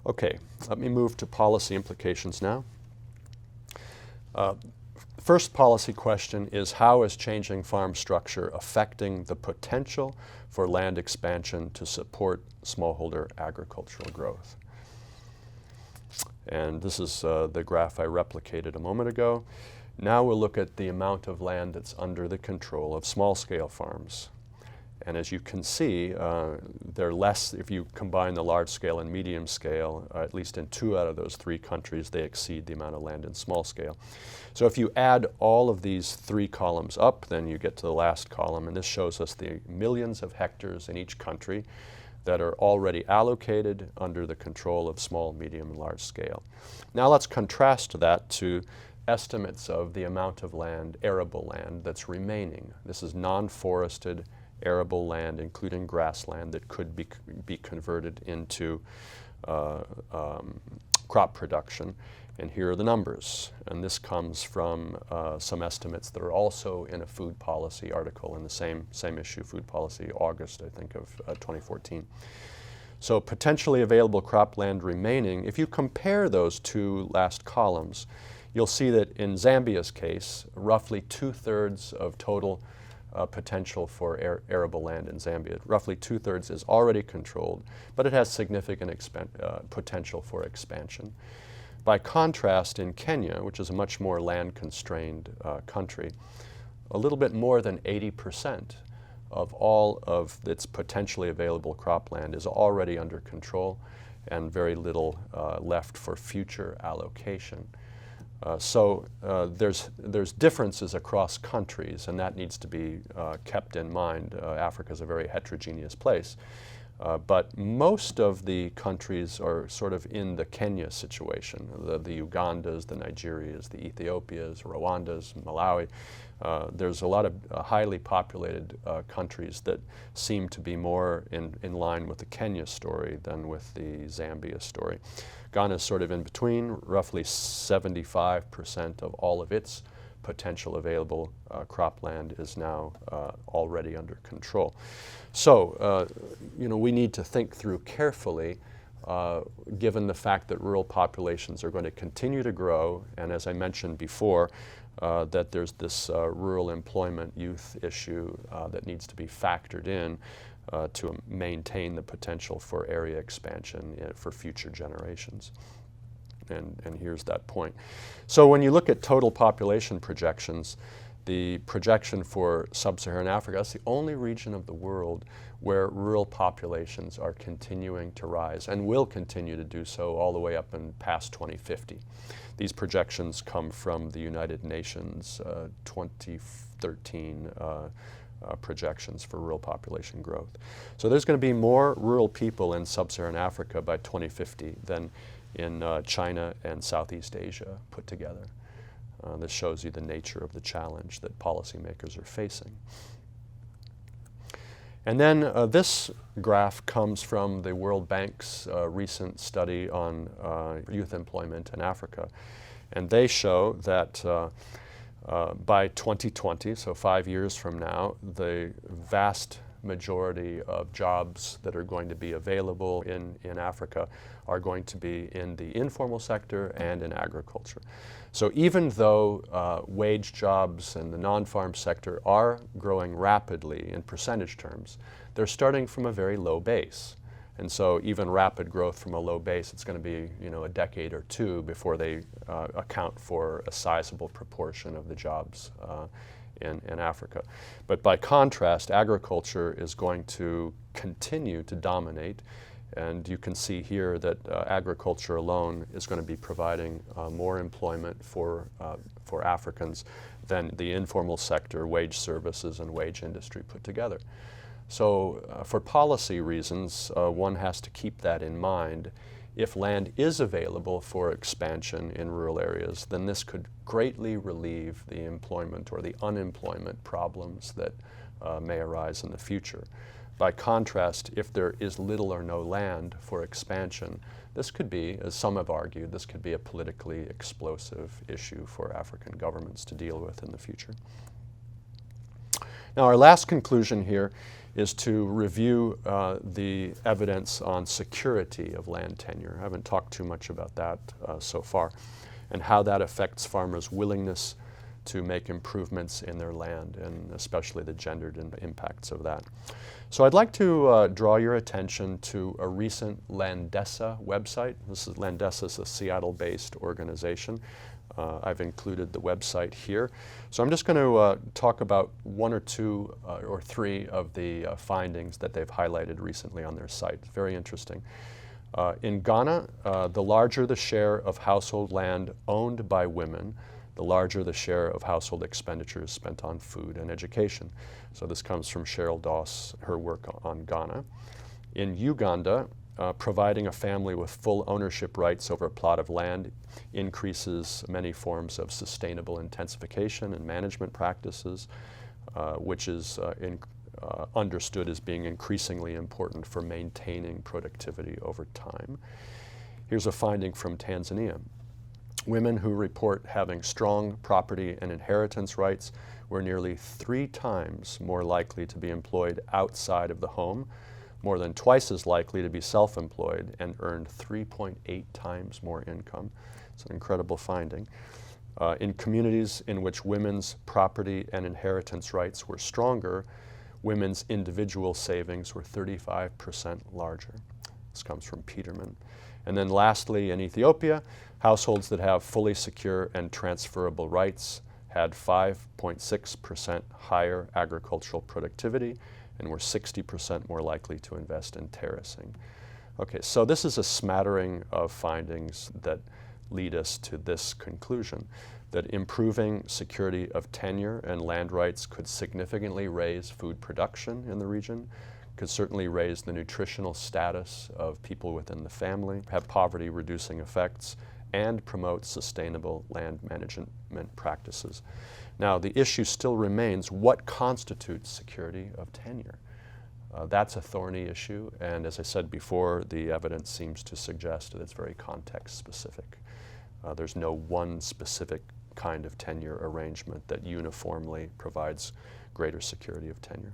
Okay, let me move to policy implications now. First policy question is, how is changing farm structure affecting the potential for land expansion to support smallholder agricultural growth? And this is the graph I replicated a moment ago. Now we'll look at the amount of land that's under the control of small-scale farms. And as you can see, they're less, if you combine the large scale and medium scale, at least in 2 out of those 3 countries, they exceed the amount of land in small scale. So if you add all of these 3 columns up, then you get to the last column, and this shows us the millions of hectares in each country that are already allocated under the control of small, medium, and large scale. Now let's contrast that to estimates of the amount of land, arable land, that's remaining. This is non-forested arable land, including grassland, that could be converted into crop production. And here are the numbers. And this comes from some estimates that are also in a food policy article in the same issue, Food Policy, August, I think, of 2014. So potentially available cropland remaining, if you compare those 2 last columns, you'll see that in Zambia's case, roughly 2/3 of total potential for arable land in Zambia. Roughly 2/3 is already controlled, but it has significant potential for expansion. By contrast, in Kenya, which is a much more land-constrained country, a little bit more than 80% of all of its potentially available cropland is already under control, and very little left for future allocation. So there's differences across countries, and that needs to be kept in mind. Africa is a very heterogeneous place. But most of the countries are sort of in the Kenya situation, the Ugandas, the Nigerias, the Ethiopias, Rwandas, Malawi. There's a lot of highly populated countries that seem to be more in line with the Kenya story than with the Zambia story. Ghana is sort of in between. Roughly 75% of all of its potential available cropland is now already under control. So, we need to think through carefully, given the fact that rural populations are going to continue to grow, and as I mentioned before, that there's this rural employment youth issue that needs to be factored in to maintain the potential for area expansion for future generations. And here's that point. So when you look at total population projections, the projection for sub-Saharan Africa, that's the only region of the world where rural populations are continuing to rise and will continue to do so all the way up and past 2050. These projections come from the United Nations 2013 projections for rural population growth. So there's going to be more rural people in sub-Saharan Africa by 2050 than in China and Southeast Asia put together. This shows you the nature of the challenge that policymakers are facing. And then this graph comes from the World Bank's recent study on youth employment in Africa. And they show that by 2020, so 5 years from now, the vast majority of jobs that are going to be available in Africa are going to be in the informal sector and in agriculture. So even though wage jobs and the non-farm sector are growing rapidly in percentage terms, they're starting from a very low base. And so even rapid growth from a low base, it's going to be a decade or 2 before they account for a sizable proportion of the jobs in Africa. But by contrast, agriculture is going to continue to dominate. And you can see here that agriculture alone is going to be providing more employment for Africans than the informal sector, wage services, and wage industry put together. So for policy reasons, one has to keep that in mind. If land is available for expansion in rural areas, then this could greatly relieve the employment or the unemployment problems that may arise in the future. By contrast, if there is little or no land for expansion, this could be, as some have argued, this could be a politically explosive issue for African governments to deal with in the future. Now, our last conclusion here is to review the evidence on security of land tenure. I haven't talked too much about that so far, and how that affects farmers' willingness to make improvements in their land, and especially the gendered impacts of that. So I'd like to draw your attention to a recent Landesa website. Landesa is a Seattle-based organization. I've included the website here. So I'm just going to talk about one or two or three of the findings that they've highlighted recently on their site. Very interesting. In Ghana, the larger the share of household land owned by women, the larger the share of household expenditures spent on food and education. So this comes from Cheryl Doss, her work on Ghana. In Uganda, providing a family with full ownership rights over a plot of land increases many forms of sustainable intensification and management practices, which is understood as being increasingly important for maintaining productivity over time. Here's a finding from Tanzania. Women who report having strong property and inheritance rights were nearly 3 times more likely to be employed outside of the home, more than twice as likely to be self-employed, and earned 3.8 times more income. It's an incredible finding. In communities in which women's property and inheritance rights were stronger, women's individual savings were 35% larger. This comes from Peterman. And then lastly, in Ethiopia, households that have fully secure and transferable rights had 5.6% higher agricultural productivity and were 60% more likely to invest in terracing. Okay, so this is a smattering of findings that lead us to this conclusion, that improving security of tenure and land rights could significantly raise food production in the region, could certainly raise the nutritional status of people within the family, have poverty-reducing effects, and promote sustainable land management practices. Now, the issue still remains, what constitutes security of tenure? That's a thorny issue, and as I said before, the evidence seems to suggest that it's very context-specific. There's no one specific kind of tenure arrangement that uniformly provides greater security of tenure.